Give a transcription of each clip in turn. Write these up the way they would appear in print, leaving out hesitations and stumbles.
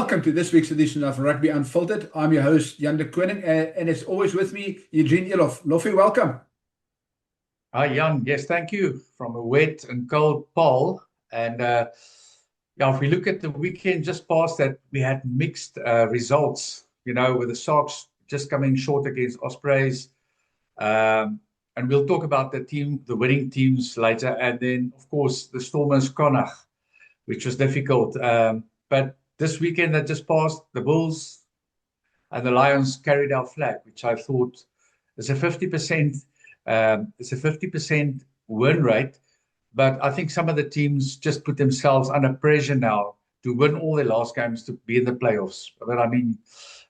Welcome to this week's edition of Rugby Unfiltered. I'm your host, Jan de Koning, and as always with me, Eugene Eloff. Loffie, welcome. Hi, Jan. Yes, thank you. From a wet and cold Paul. And if we look at the weekend just past that, we had mixed results, with the Sharks just coming short against Ospreys. And we'll talk about the winning teams later. And then, of course, the Stormers Connacht, which was difficult. But this weekend that just passed, the Bulls and the Lions carried our flag, which I thought is a 50%. It's a 50% win rate, but I think some of the teams just put themselves under pressure now to win all their last games to be in the playoffs. But I mean,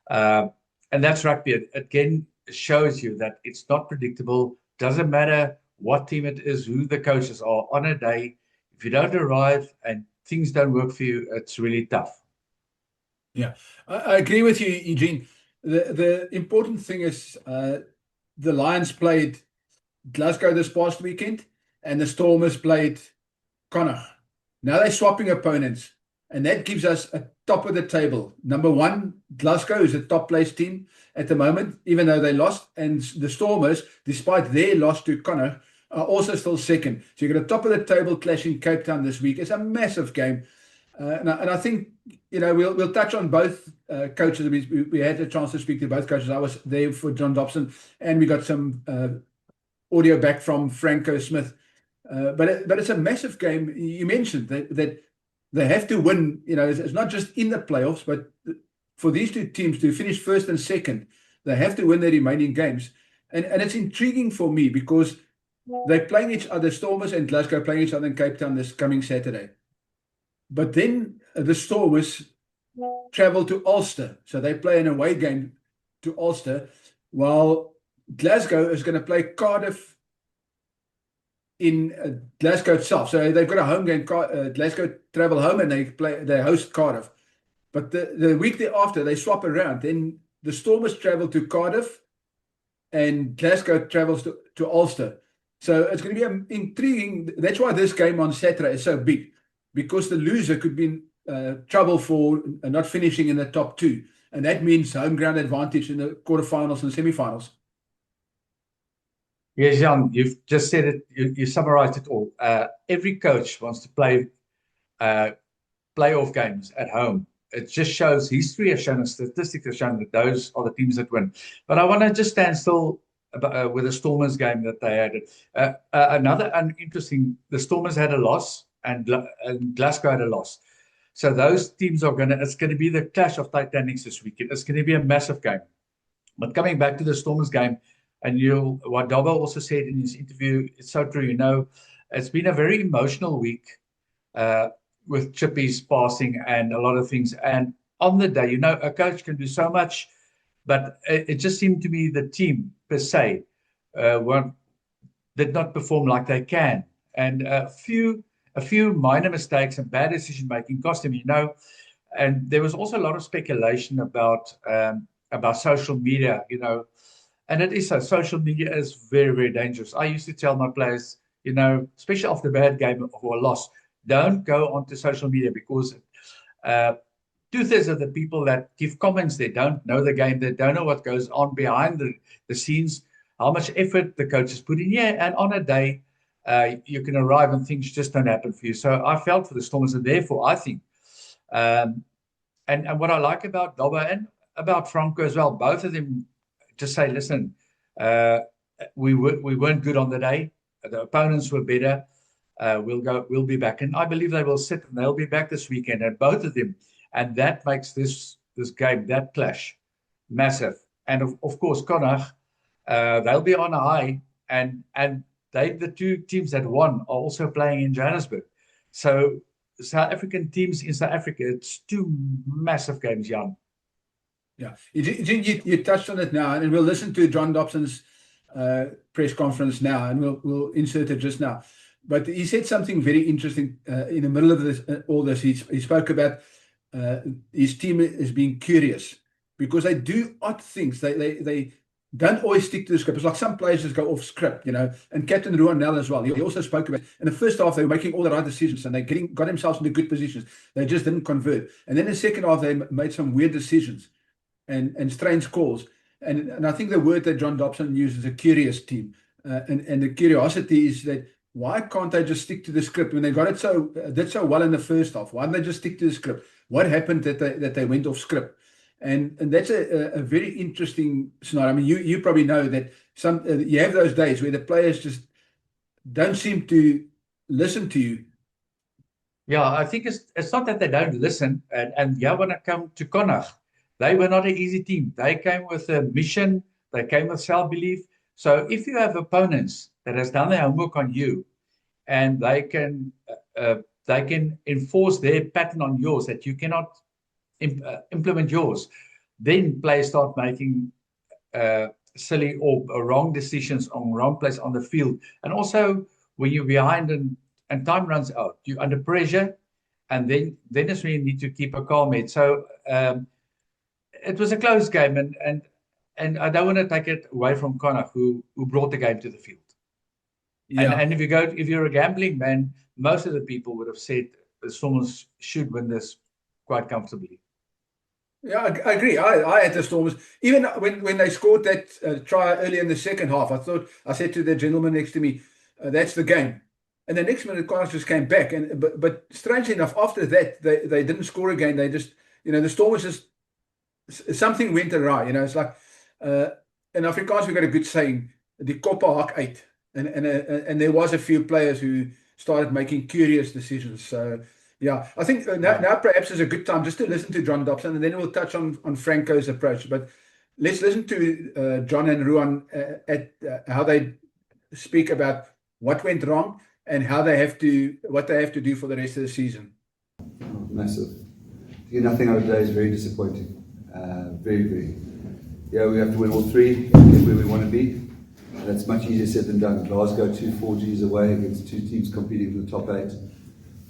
and that's rugby. It again shows you that it's not predictable. Doesn't matter what team it is, who the coaches are. On a day, if you don't arrive and things don't work for you, it's really tough. Yeah, I agree with you, Eugene. The important thing is the Lions played Glasgow this past weekend, and the Stormers played Connacht. Now they're swapping opponents, and that gives us a top of the table. Number one, Glasgow is a top place team at the moment, even though they lost, and the Stormers, despite their loss to Connacht, are also still second. So you've got a top of the table clash in Cape Town this week. It's a massive game. And I think, we'll touch on both coaches. We had a chance to speak to both coaches. I was there for John Dobson, and we got some audio back from Franco Smith. But it's a massive game. You mentioned that they have to win. It's not just in the playoffs, but for these two teams to finish first and second, they have to win their remaining games. And it's intriguing for me because they're playing each other, Stormers and Glasgow playing each other in Cape Town this coming Saturday. But then the Stormers travel to Ulster. So they play an away game to Ulster, while Glasgow is going to play Cardiff in Glasgow itself. So they've got a home game. Glasgow travel home and they host Cardiff. But the week thereafter, they swap around. Then the Stormers travel to Cardiff and Glasgow travels to Ulster. So it's going to be intriguing. That's why this game on Saturday is so big, because the loser could be in trouble for not finishing in the top two. And that means home ground advantage in the quarterfinals and semifinals. Yes, Jan, you've just said it. You summarized it all. Every coach wants to play playoff games at home. It just shows, history has shown, statistics have shown that those are the teams that win. But I want to just stand still with the Stormers game that they had. Another interesting, the Stormers had a loss and Glasgow had a loss. So those teams it's going to be the clash of Titanics this weekend. It's going to be a massive game. But coming back to the Stormers game, and what Dobbo also said in his interview, it's so true. It's been a very emotional week with Chippy's passing and a lot of things. And on the day, a coach can do so much, but it just seemed to me the team per se did not perform like they can. And a few minor mistakes and bad decision making cost him. And there was also a lot of speculation about social media. And it is so. Social media is very, very dangerous. I used to tell my players, especially after a bad game or a loss, don't go onto social media, because 2/3 of the people that give comments, they don't know the game, they don't know what goes on behind the scenes, how much effort the coaches put in. Yeah, and on a day, you can arrive and things just don't happen for you. So I felt for the Stormers, and therefore I think, and what I like about Dobbo and about Franco as well, both of them just say, listen, we weren't good on the day. The opponents were better. We'll be back. And I believe they will sit and they'll be back this weekend, and both of them. And that makes this game, that clash, massive. And of course, Connacht, they'll be on a high, and the two teams that won are also playing in Johannesburg. So South African teams in South Africa, it's two massive games, Jan. Yeah, you touched on it now, and we'll listen to John Dobson's press conference now, and we'll insert it just now. But he said something very interesting in the middle of all this. He spoke about his team is being curious because they do odd things. They don't always stick to the script. It's like some players just go off script, and Captain Ruan Nel as well. He also spoke about in the first half, they were making all the right decisions and they got themselves into good positions. They just didn't convert. And then in the second half, they made some weird decisions and strange calls. And I think the word that John Dobson used is a curious team. And the curiosity is that why can't they just stick to the script when they got it did so well in the first half? Why didn't they just stick to the script? What happened that they went off script? And that's a very interesting scenario. I mean, you probably know that you have those days where the players just don't seem to listen to you. Yeah, I think it's not that they don't listen. And when I come to Connacht, they were not an easy team. They came with a mission. They came with self-belief. So if you have opponents that has done their homework on you, and they can enforce their pattern on yours that you cannot implement yours, then players start making silly or wrong decisions on wrong place on the field. And also when you're behind and time runs out, you're under pressure, and then it's when you need to keep a calm head. So it was a close game, and I don't want to take it away from Connacht, who brought the game to the field. Yeah. And if you're a gambling man, most of the people would have said the Stormers should win this quite comfortably. Yeah, I agree. I had the Stormers. Even when they scored that try early in the second half, I said to the gentleman next to me, that's the game. And the next minute, Connacht just came back. But strangely enough, after that, they didn't score again. They just, the Stormers just, something went awry. It's like, in Afrikaans, we got a good saying, die koppe hak uit. And there was a few players who started making curious decisions. So, yeah, I think now perhaps is a good time just to listen to John Dobson, and then we'll touch on Franco's approach. But let's listen to John and Ruan at how they speak about what went wrong and what they have to do for the rest of the season. Massive. To get nothing out of today is very disappointing. Very, very. Yeah, we have to win all three to get where we want to be. That's much easier said than done. Glasgow 2 4Gs away against two teams competing for the top 8.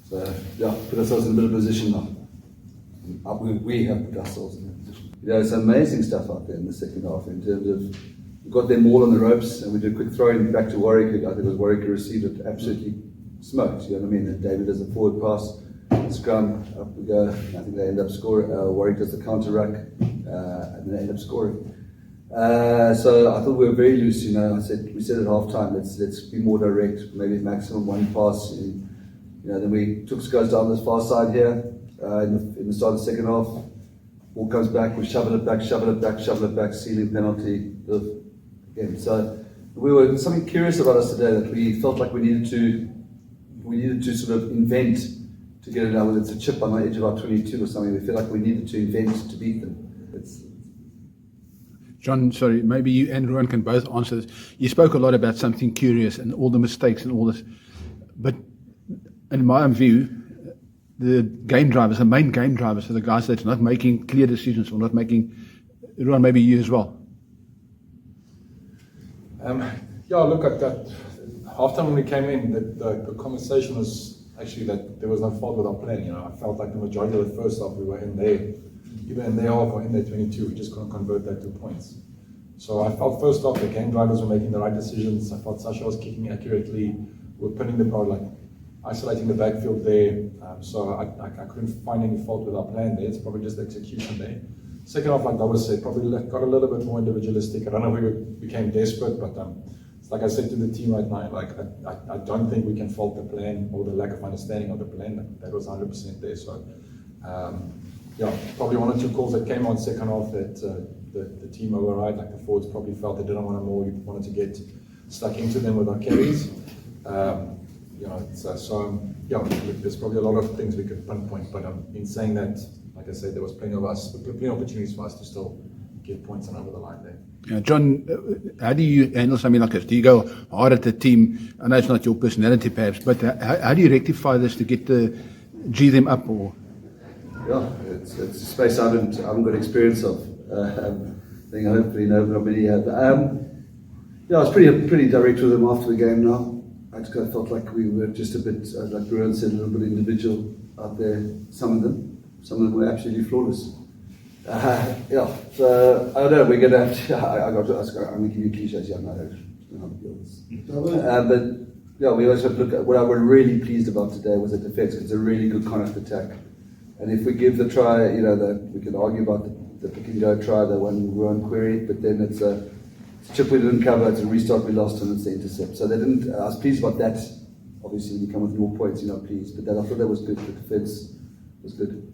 So, yeah, put ourselves in a bit of position now. We have put ourselves in that position. It's amazing stuff out there in the second half in terms of we got them all on the ropes and we did a quick throw in back to Warwick. I think it was Warwick who received it absolutely smoked. You know what I mean? And David does a forward pass, scrum, up we go. I think they end up scoring. Warwick does the counter ruck, and then they end up scoring. So I thought we were very loose. We said at half time, let's be more direct, maybe maximum one pass. Then we took guys down this far side here in the start of the second half. Ball comes back, we shovel it back, ceiling penalty again. So we were something curious about us today that we felt like we needed to sort of invent to get it out. Whether it's a chip on the edge of our 22 or something, we feel like we needed to invent to beat them. John, sorry, maybe you and Ruan can both answer this. You spoke a lot about something curious and all the mistakes and all this, but in my view, the main game drivers are the guys that's not making clear decisions or not making. Ruan, maybe you as well. Look at that. After when we came in, the conversation was actually that there was no fault with our plan. I felt like the majority of the first half we were in there. Either in their half or in their 22, we just couldn't convert that to points. So I felt first off the game drivers were making the right decisions. I felt Sasha was kicking accurately. We were putting the power, isolating the backfield there. So I couldn't find any fault with our plan there. It's probably just the execution there. Second half, like Dobson said, probably got a little bit more individualistic. I don't know if we became desperate, but it's like I said to the team right now, I don't think we can fault the plan or the lack of understanding of the plan. That was 100% there. So. Probably one or two calls that came on second half that the team override, like the forwards probably felt they didn't want to more, wanted to get stuck into them with our carries. There's probably a lot of things we could pinpoint, but in saying that, like I said, there was plenty of opportunities for us to still get points and over the line there. Yeah, John, how do you handle something like this? Do you go hard at the team? I know it's not your personality perhaps, but how do you rectify this to G them up or? Yeah, it's a space I haven't got experience of. I think hopefully not many have. I was pretty direct with them after the game now. I just felt like we were just a bit, like Ruan said, a little bit individual out there. Some of them were absolutely flawless. Yeah, so I don't know. We're gonna have to. I'm gonna give you cliches. Yeah, but yeah, we also look at what I was really pleased about today was the defence. It's a really good Connacht attack, and if we give the try, we can argue about the pick and go try, the one we won't query, but then it's a chip we didn't cover, it's a restart we lost, and it's the intercept. So they didn't. I was pleased about that. Obviously, when you come with more points, you're not pleased, but I thought that was good. The defence was good.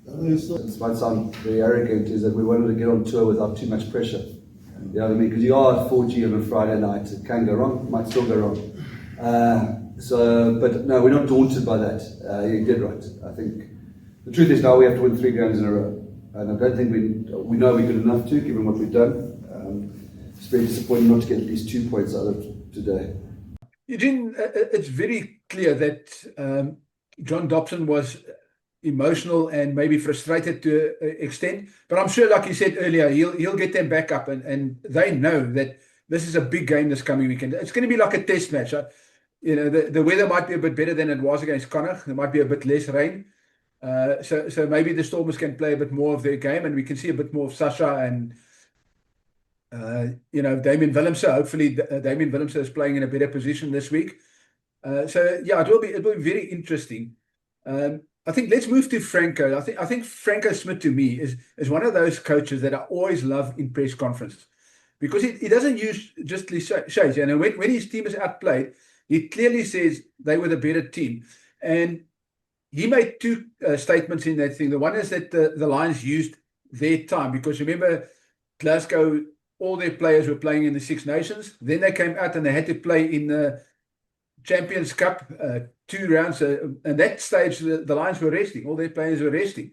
It might sound very arrogant, is that we wanted to get on tour without too much pressure. You know what I mean? Because you are at 4G on a Friday night, it can go wrong, might still go wrong. But no, we're not daunted by that. You did right. I think the truth is now we have to win 3 games in a row, and I don't think we know we're good enough to, given what we've done. It's very disappointing not to get at least 2 points out of today. Eugene, it's very clear that John Dobson was emotional and maybe frustrated to an extent, but I'm sure, like you said earlier, he'll get them back up, and they know that this is a big game this coming weekend. It's going to be like a test match. The weather might be a bit better than it was against Connacht. There might be a bit less rain, so maybe the Stormers can play a bit more of their game, and we can see a bit more of Sasha and Damian Willemse. Hopefully, Damian Willemse is playing in a better position this week. So yeah, it will be very interesting. I think let's move to Franco. I think Franco Smith to me is one of those coaches that I always love in press conferences, because he doesn't use just cliches. When his team is outplayed, he clearly says they were the better team. And he made 2 statements in that thing. The one is that the Lions used their time, because remember, Glasgow, all their players were playing in the Six Nations. Then they came out and they had to play in the Champions Cup, 2 rounds, and that stage the Lions were resting. All their players were resting.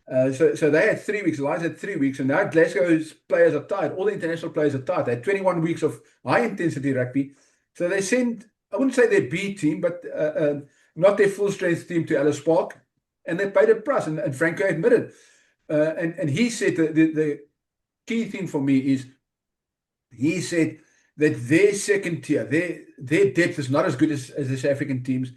So they had 3 weeks. The Lions had 3 weeks, and now Glasgow's players are tired. All the international players are tired. They had 21 weeks of high-intensity rugby. So they sent, I wouldn't say their B team, but not their full-strength team to Ellis Park, and they paid a price, and Franco admitted. And he said the key thing for me is, he said that their second tier, their depth is not as good as the South African teams.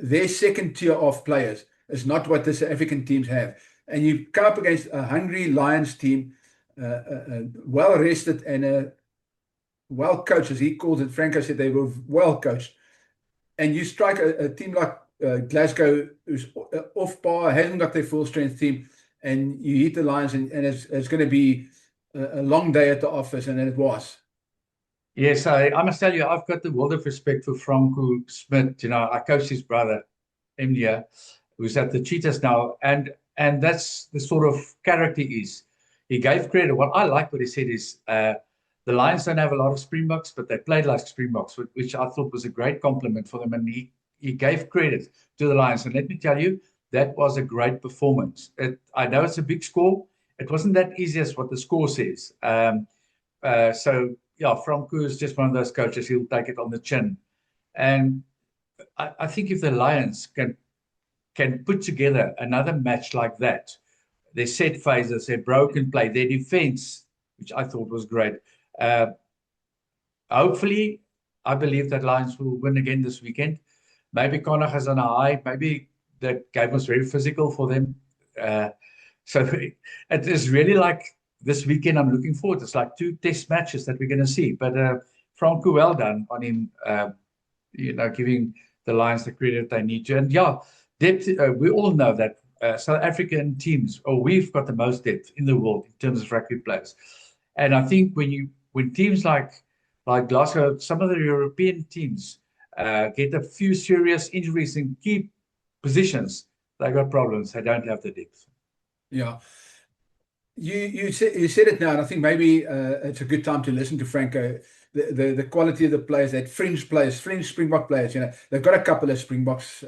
Their second tier of players is not what the South African teams have. And you come up against a hungry Lions team, well rested and well coached, as he calls it. Franco said they were well coached. And you strike a team like Glasgow, who's off par, hasn't got their full strength team, and you hit the Lions, and it's going to be a long day at the office, and it was. Yes, I must tell you, I've got the world of respect for Franco Smith. I coached his brother, Emlia, who's at the Cheetahs now, and that's the sort of character he is. He gave credit. What I like what he said is, the Lions don't have a lot of Springboks, but they played like Springboks, which I thought was a great compliment for them, and he gave credit to the Lions. And let me tell you, that was a great performance. I know it's a big score. It wasn't that easy as what the score says. So, yeah, Franco is just one of those coaches. He'll take it on the chin. And I think if the Lions can put together another match like that, their set phases, their broken play, their defense, which I thought was great. Hopefully, I believe that Lions will win again this weekend. Maybe Connacht is on a high. Maybe the game was very physical for them. So it is really like this weekend I'm looking forward. It's like 2 test matches that we're going to see. But Franco, well done on him, giving the Lions the credit they need to. And yeah, depth, we all know that South African teams, we've got the most depth in the world in terms of rugby players. And I think when teams like Glasgow, some of the European teams get a few serious injuries in key positions, they got problems. They don't have the depth. Yeah. You said it now, and I think maybe it's a good time to listen to Franco. The quality of the players, that fringe Springbok players, they've got a couple of Springboks,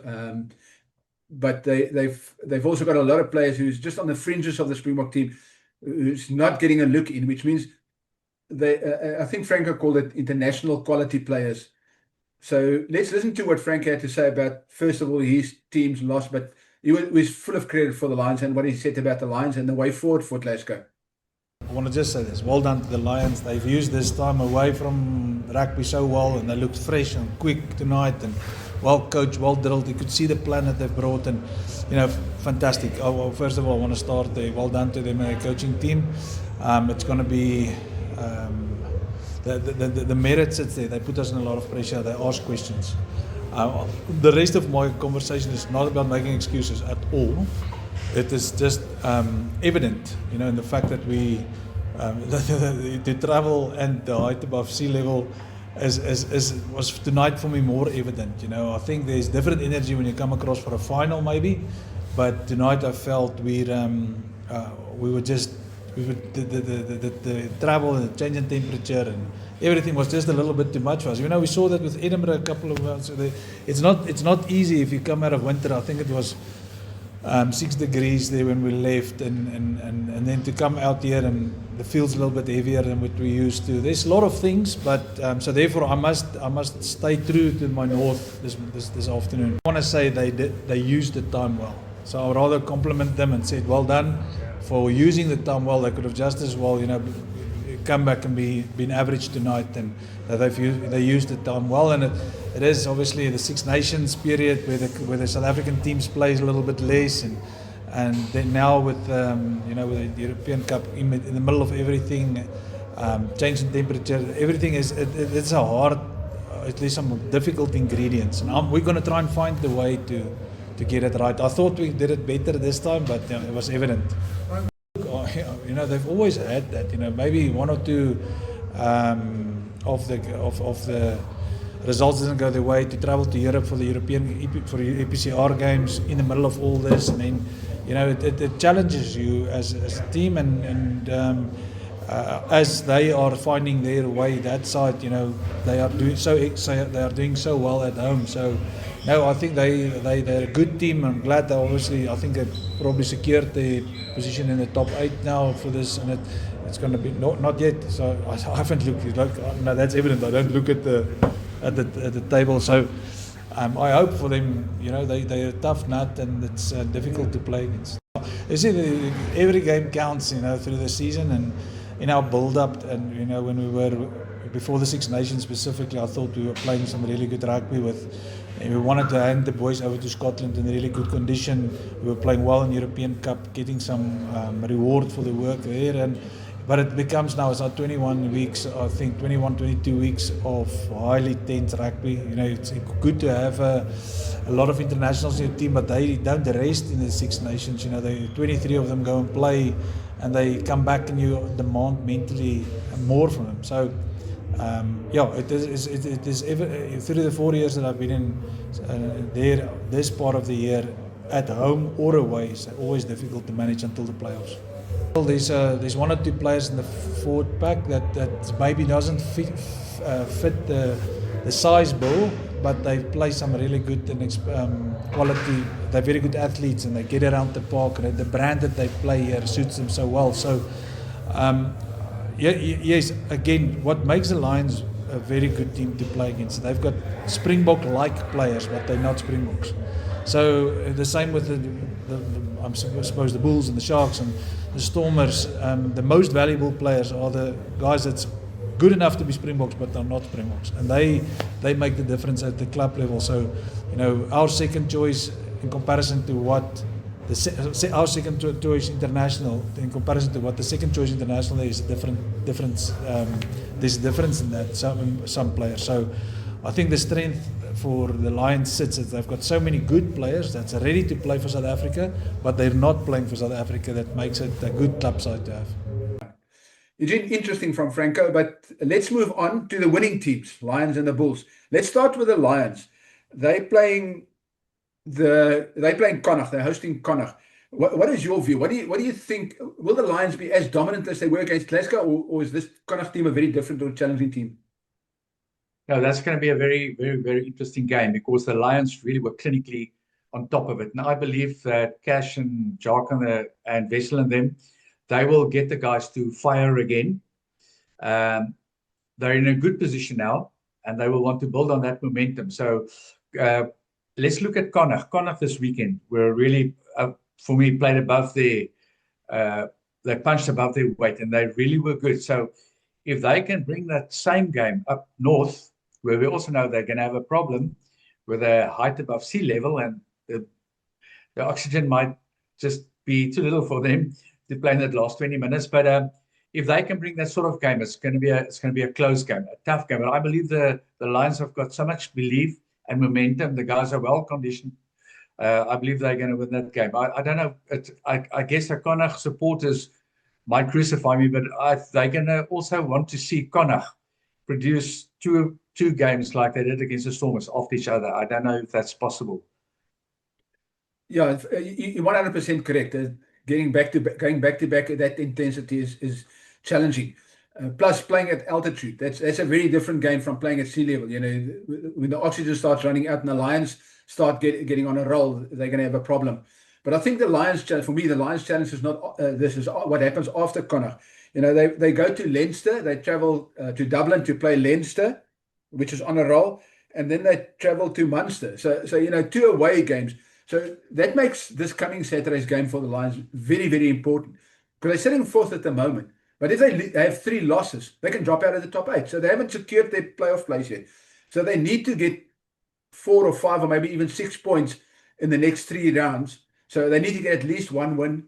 but they've also got a lot of players who's just on the fringes of the Springbok team, who's not getting a look in, which means I think Franco called it international quality players. So let's listen to what Franco had to say about, first of all, his team's loss, but he was full of credit for the Lions and what he said about the Lions and the way forward for Glasgow. I want to just say this, well done to the Lions. They've used this time away from rugby so well, and they looked fresh and quick tonight, and well coached, well drilled. You could see the plan that they've brought, and fantastic. Well, first of all, I want to start well done to them and their coaching team. It's going to be the merit sits there. They put us in a lot of pressure. They ask questions. The rest of my conversation is not about making excuses at all. It is just evident, in the fact that we the travel and the height above sea level was tonight for me more evident. I think there's different energy when you come across for a final maybe, but tonight I felt the travel and the change in temperature and everything was just a little bit too much for us. We saw that with Edinburgh a couple of months ago. It's not easy if you come out of winter. I think it was 6 degrees there when we left, and then to come out here and the field's a little bit heavier than what we used to. There's a lot of things, but so therefore I must stay true to my north this afternoon. I want to say they used the time well. So I would rather compliment them and said well done for using the time well. They could have just as well, come back and been average tonight, and they used the time well. And it is obviously the Six Nations period where the South African teams plays a little bit less, and then now with with the European Cup in the middle of everything, change in temperature, everything it's a hard, at least some difficult ingredients, and we're going to try and find the way to get it right. I thought we did it better this time, but it was evident. They've always had that. Maybe one or two of the results doesn't go their way, to travel to Europe for the EPCR games in the middle of all this. I mean, it challenges you as a team, and as they are finding their way that side, they are doing so well at home. So no, I think they're a good team. I'm glad they I think they probably secured the position in the top 8 now for this, and it's going to be not yet. So I haven't looked. No, that's evident. I don't look at the table. So I hope for them. They're a tough nut, and it's difficult to play against. You see, every game counts. Through the season, and in our build-up, and when we were before the Six Nations specifically, I thought we were playing some really good rugby and we wanted to hand the boys over to Scotland in really good condition. We were playing well in European Cup, getting some reward for the work there. But it becomes now, it's now 21 weeks, I think 21, 22 weeks of highly tense rugby. It's good to have a lot of internationals in your team, but they don't rest in the Six Nations. 23 of them go and play, and they come back and you demand mentally more from them. So it is through the 4 years that I've been in this part of the year, at home or away, it's always difficult to manage until the playoffs. Well, there's one or two players in the forward pack that maybe doesn't fit the size bill, but they play some really good and quality. They're very good athletes, and they get around the park, and the brand that they play here suits them so well. So yes, again, what makes the Lions a very good team to play against, they've got Springbok-like players, but they're not Springboks. So the same with I suppose the Bulls and the Sharks and the Stormers. The most valuable players are the guys that's good enough to be Springboks, but they're not Springboks, and they make the difference at the club level. So our second choice in comparison to what our second choice international in comparison to what the second choice international is, difference. There's a difference in that some players. So I think the strength for the Lions sits that they've got so many good players that's ready to play for South Africa, but they're not playing for South Africa. That makes it a good club side to have. Eugene, interesting from Franco, but let's move on to the winning teams, Lions and the Bulls. Let's start with the Lions. They're playing Connacht. They're hosting Connacht. What is your view? What do you think? Will the Lions be as dominant as they were against Glasgow, or is this Connacht team a very different or challenging team? No, that's going to be a very, very, very interesting game, because the Lions really were clinically on top of it. And I believe that Cash and Jacques and Wessel and them, they will get the guys to fire again. They're in a good position now, and they will want to build on that momentum. So let's look at Connacht. Connacht this weekend were really, for me, played above they punched above their weight, and they really were good. So if they can bring that same game up north, where we also know they're going to have a problem with a height above sea level, and the oxygen might just be too little for them to play in that last 20 minutes. But if they can bring that sort of game, it's going to be a close game, a tough game. But I believe the Lions have got so much belief and momentum. The guys are well conditioned. I believe they're going to win that game. I don't know. I guess the Connacht supporters might crucify me, but they're going to also want to see Connacht produce two games like they did against the Stormers after each other. I don't know if that's possible. Yeah, you're 100% correct. Going back to back at that intensity is challenging. Plus, playing at altitude, that's a very different game from playing at sea level. You know, when the oxygen starts running out and the Lions start getting on a roll, they're going to have a problem. But I think the Lions challenge, for me, the Lions challenge is not this is what happens after Connacht. You know, they go to Leinster, they travel to Dublin to play Leinster, which is on a roll, and then they travel to Munster. So you know, 2 away games. So that makes this coming Saturday's game for the Lions very, very important, because they're sitting 4th at the moment. But if they have 3 losses, they can drop out of the top 8. So they haven't secured their playoff place yet. So they need to get 4 or 5 or maybe even 6 points in the next 3 rounds. So they need to get at least 1 win,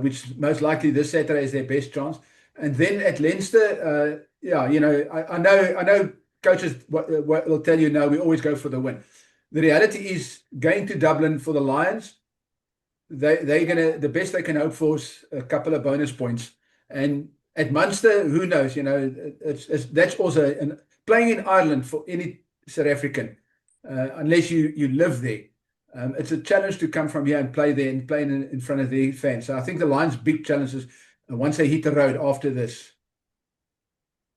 which most likely this Saturday is their best chance. And then at Leinster, yeah, you know, I know coaches will tell you, no, we always go for the win. The reality is, going to Dublin for the Lions, they're gonna, the best they can hope for is a couple of bonus points. And at Munster, who knows? You know, that's also playing in Ireland for any South African, unless you live there. It's a challenge to come from here and play there and play in front of their fans. So I think the Lions' big challenge is once they hit the road after this.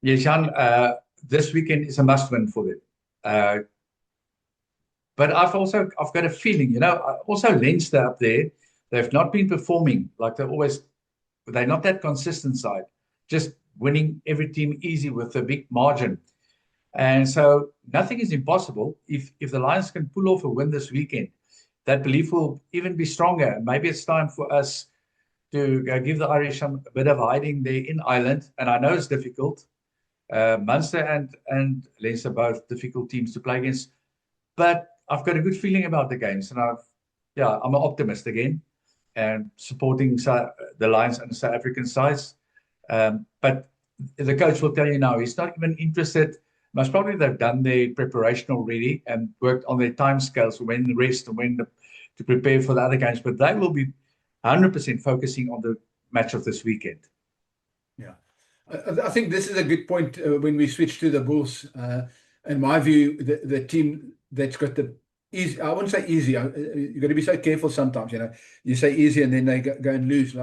Yes, Jan, this weekend is a must-win for them. But I've got a feeling, you know, also Leinster up there, they've not been performing like they're not that consistent side, just winning every team easy with a big margin. And so nothing is impossible. If the Lions can pull off a win this weekend, that belief will even be stronger. Maybe it's time for us to give the Irish a bit of hiding there in Ireland. And I know it's difficult. Munster and Leinster, both difficult teams to play against. But I've got a good feeling about the games, and I'm an optimist again, and supporting the Lions and the South African sides. But the coach will tell you now he's not even interested. Most probably they've done their preparation already and worked on their time scales, when to rest and when to prepare for the other games. But they will be 100% focusing on the match of this weekend. Yeah, I think this is a good point when we switch to the Bulls. In my view, the team that's got the easy, I wouldn't say easy, you've got to be so careful sometimes, you know, you say easy and then they go and lose.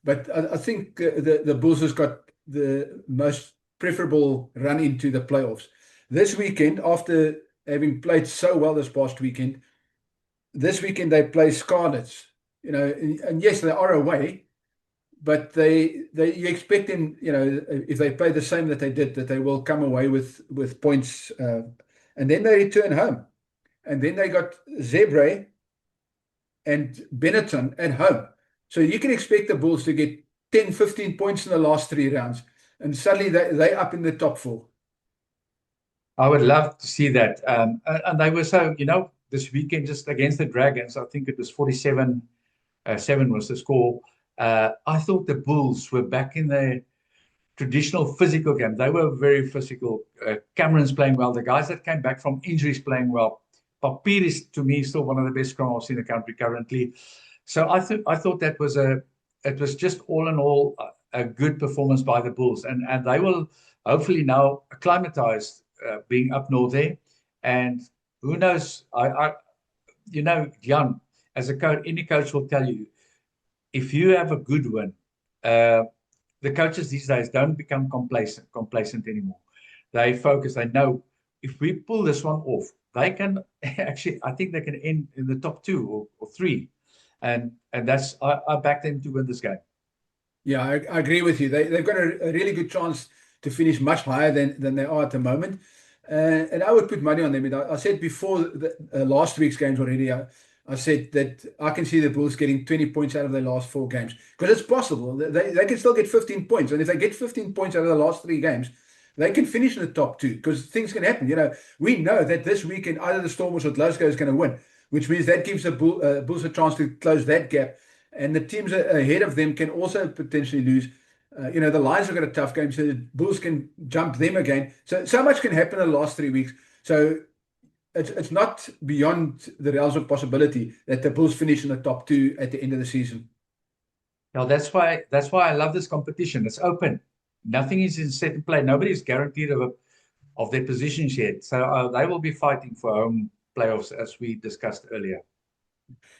But I think the Bulls has got the most preferable run into the playoffs. This weekend, after having played so well this past weekend, this weekend they play Scarlets, you know, and yes, they are away, but you expect them, you know, if they play the same that they did, that they will come away with points, and then they return home. And then they got Zebre and Benetton at home. So you can expect the Bulls to get 10, 15 points in the last 3 rounds. And suddenly they're up in the top 4. I would love to see that. And they were so, you know, this weekend just against the Dragons, I think it was 47-7 was the score. I thought the Bulls were back in their traditional physical game. They were very physical. Cameron's playing well. The guys that came back from injuries playing well. Papier is, to me, still one of the best scrummers in the country currently. So I thought that was it was just all in all a good performance by the Bulls, and they will hopefully now acclimatize being up north there. And who knows? You know, Jan, as a coach, any coach will tell you, if you have a good win, the coaches these days don't become complacent anymore. They focus. They know if we pull this one off, they can actually, I think they can end in the top 2 or 3. And that's, I back them to win this game. Yeah, I agree with you. They've got a really good chance to finish much higher than they are at the moment. And I would put money on them. I said before last week's games already, I said that I can see the Bulls getting 20 points out of their last 4 games. Because it's possible. They can still get 15 points. And if they get 15 points out of the last 3 games, they can finish in the top 2 because things can happen. We know that this weekend either the Stormers or Glasgow is going to win, which means that gives the Bulls a chance to close that gap. And the teams ahead of them can also potentially lose. The Lions have got a tough game, so the Bulls can jump them again. So much can happen in the last 3 weeks. So it's not beyond the realms of possibility that the Bulls finish in the top 2 at the end of the season. Now that's why I love this competition. It's open. Nothing is in set in play. Nobody is guaranteed of their positions yet. So they will be fighting for home playoffs, as we discussed earlier.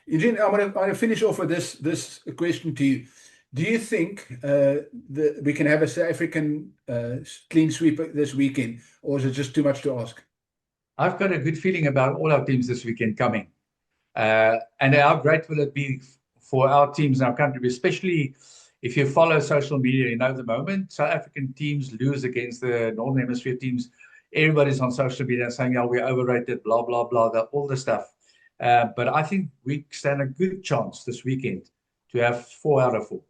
Eugene, I want to finish off with this question to you. Do you think we can have a South African clean sweep this weekend, or is it just too much to ask? I've got a good feeling about all our teams this weekend coming. And how great will it be for our teams in our country, especially if you follow social media. The moment South African teams lose against the Northern Hemisphere teams, everybody's on social media saying, we're overrated, blah, blah, blah, all the stuff. But I think we stand a good chance this weekend to have 4 out of 4.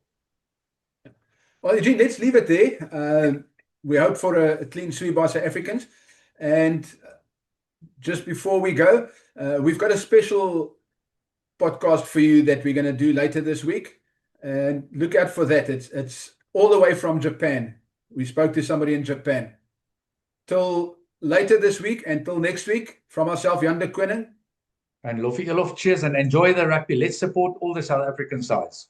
Well, Eugene, let's leave it there. We hope for a clean sweep by South Africans. And just before we go, we've got a special podcast for you that we're going to do later this week. And look out for that. It's all the way from Japan. We spoke to somebody in Japan. Till later this week, until next week, from myself, Jan de Koning. And Lofi Elof, cheers and enjoy the rugby. Let's support all the South African sides.